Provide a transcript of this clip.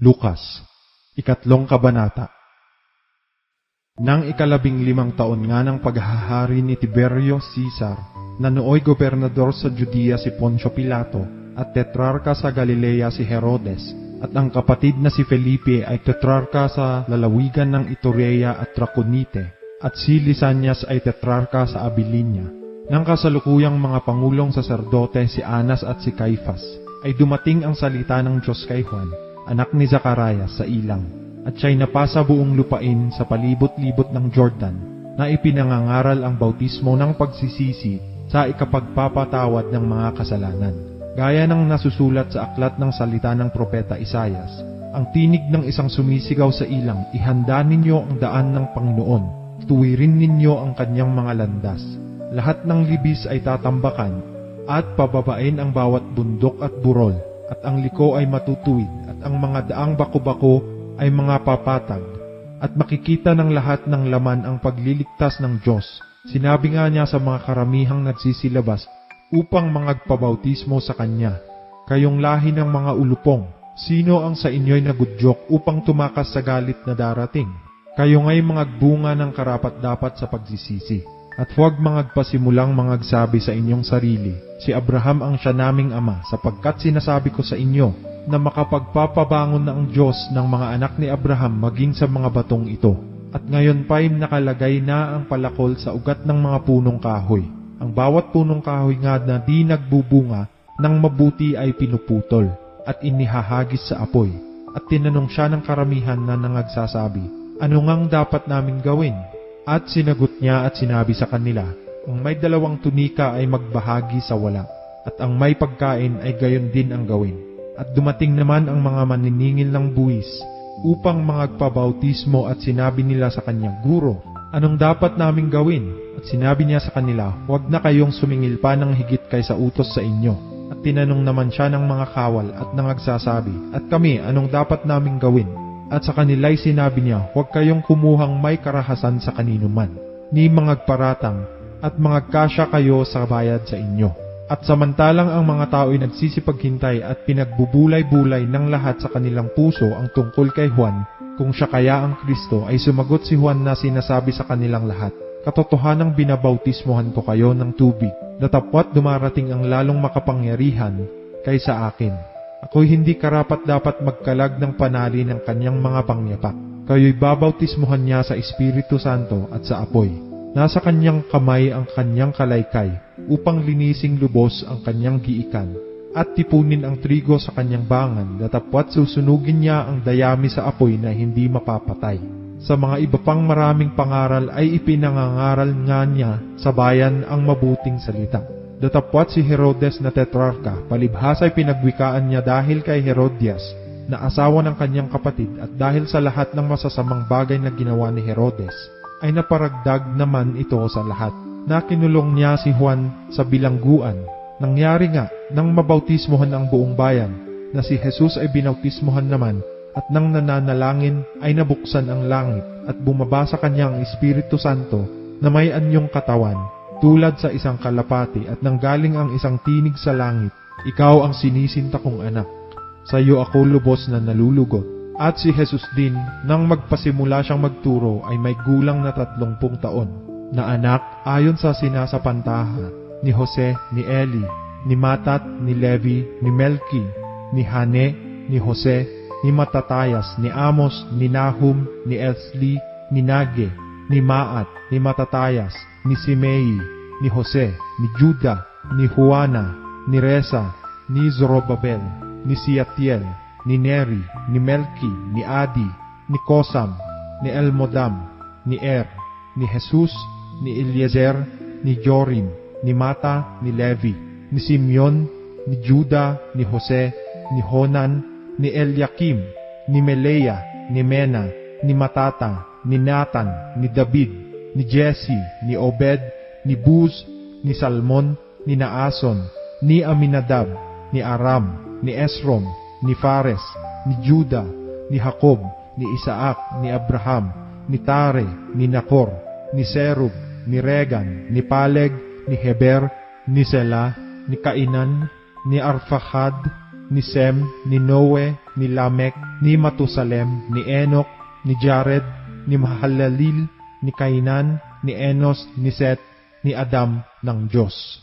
Lukas, 3 kabanata. Nang 15 taon nga ng paghahari ni Tiberio Caesar, na nooy gobernador sa Judea si Poncio Pilato, at tetrarka sa Galilea si Herodes, at ang kapatid na si Felipe ay tetrarka sa lalawigan ng Iturea at Traconite, at si Lisanias ay tetrarka sa Abilinia. Nang kasalukuyang mga pangulong saserdote si Anas at si Caifas, ay dumating ang salita ng Diyos kay Juan, anak ni Zacarias, sa ilang, at siya'y napasa buong lupain sa palibot-libot ng Jordan, na ipinangangaral ang bautismo ng pagsisisi sa ikapagpapatawad ng mga kasalanan. Gaya ng nasusulat sa aklat ng salita ng propeta Isaias, ang tinig ng isang sumisigaw sa ilang, ihanda ninyo ang daan ng Panginoon, tuwirin ninyo ang kanyang mga landas. Lahat ng libis ay tatambakan, at pababain ang bawat bundok at burol, at ang liko ay matutuwid, at ang mga daang bako-bako ay mga papatag, at makikita ng lahat ng laman ang pagliligtas ng Diyos. Sinabi nga niya sa mga karamihang nagsisilabas upang mangagpabautismo sa Kanya, kayong lahi ng mga ulupong, sino ang sa inyo'y nagudyok upang tumakas sa galit na darating? Kayo nga'y mangagbunga ng karapat-dapat sa pagsisisi. At huwag mangagpasimulang mangagsabi sa inyong sarili, si Abraham ang siya naming ama, sapagkat sinasabi ko sa inyo, na makapagpapabangon na ang Diyos ng mga anak ni Abraham maging sa mga batong ito. At ngayon pa'y nakalagay na ang palakol sa ugat ng mga punong kahoy. Ang bawat punong kahoy nga na di nagbubunga ng mabuti ay pinuputol, at inihahagis sa apoy. At tinanong siya ng karamihan na nangagsasabi, ano ngang dapat namin gawin? At sinagot niya at sinabi sa kanila, ang may 2 tunika ay magbahagi sa wala, at ang may pagkain ay gayon din ang gawin. At dumating naman ang mga maniningil ng buwis upang mangagpabautismo, at sinabi nila sa kanya, Guro, anong dapat naming gawin? At sinabi niya sa kanila, huwag na kayong sumingil pa ng higit kaysa utos sa inyo. At tinanong naman siya ng mga kawal at nangagsasabi, at kami, anong dapat naming gawin? At sa kanila'y sinabi niya, huwag kayong kumuhang may karahasan sa kanino man, ni mangagparatang, at mangagkasya kayo sa bayad sa inyo. At samantalang ang mga tao'y nagsisipaghintay at pinagbubulay-bulay ng lahat sa kanilang puso ang tungkol kay Juan, kung siya kaya ang Kristo, ay sumagot si Juan na sinasabi sa kanilang lahat, katotohanang binabautismohan ko kayo ng tubig, datapwat dumarating ang lalong makapangyarihan kaysa akin. Ako'y hindi karapat-dapat magkalag ng panali ng kanyang mga pangyapak. Kayo'y babautismohan niya sa Espiritu Santo at sa apoy. Nasa kanyang kamay ang kanyang kalaykay, upang linising lubos ang kanyang giikan, at tipunin ang trigo sa kanyang bangan, datapwat susunugin niya ang dayami sa apoy na hindi mapapatay. Sa mga iba pang maraming pangaral ay ipinangangaral nga niya sa bayan ang mabuting salita. Datapwat si Herodes na tetrarka, palibhas ay pinagwikaan niya dahil kay Herodias, na asawa ng kanyang kapatid, at dahil sa lahat ng masasamang bagay na ginawa ni Herodes, ay naparagdag naman ito sa lahat, na kinulong niya si Juan sa bilangguan. Nangyari nga, nang mabautismohan ang buong bayan, na si Jesus ay binautismohan naman, at nang nananalangin ay nabuksan ang langit, at bumaba sa kanya ang Espiritu Santo, na may anyong katawan, tulad sa isang kalapati, at nanggaling ang isang tinig sa langit, ikaw ang sinisinta kong anak, sa iyo ako lubos na nalulugot. At si Jesus din, nang magpasimula siyang magturo, ay may gulang na 30 taon, na anak ayon sa sinasapantaha ni Jose, ni Eli, ni Matat, ni Levi, ni Melki, ni Hane, ni Jose, ni Matatayas, ni Amos, ni Nahum, ni Esli, ni Nage, ni Maat, ni Matatayas, ni Simei, ni Jose, ni Juda, ni Juana, ni Resa, ni Zorobabel, ni Siatiel, ni Neri, ni Melki, ni Adi, ni Kosam, ni Elmodam, ni ni Jesus, ni Eliezer, ni Jorim, ni Mata, ni Levi, ni Simeon, ni Juda, ni Jose, ni Honan, ni Eliakim, ni Melea, ni Mena, ni Matata, ni Nathan, ni David, ni Jesse, ni Obed, ni Buz, ni Salmon, ni Naason, ni Aminadab, ni Aram, ni Esrom, ni Fares, ni Juda, ni Jacob, ni Isaac, ni Abraham, ni Tare, ni Nakor, ni Serug, ni Regan, ni Paleg, ni Heber, ni Sela, ni Kainan, ni Arfakhad, ni Sem, ni Noe, ni Lamek, ni Matusalem, ni Enoch, ni Jared, ni Mahalaleel, ni Kainan, ni Enos, ni Set, ni Adam ng Diyos.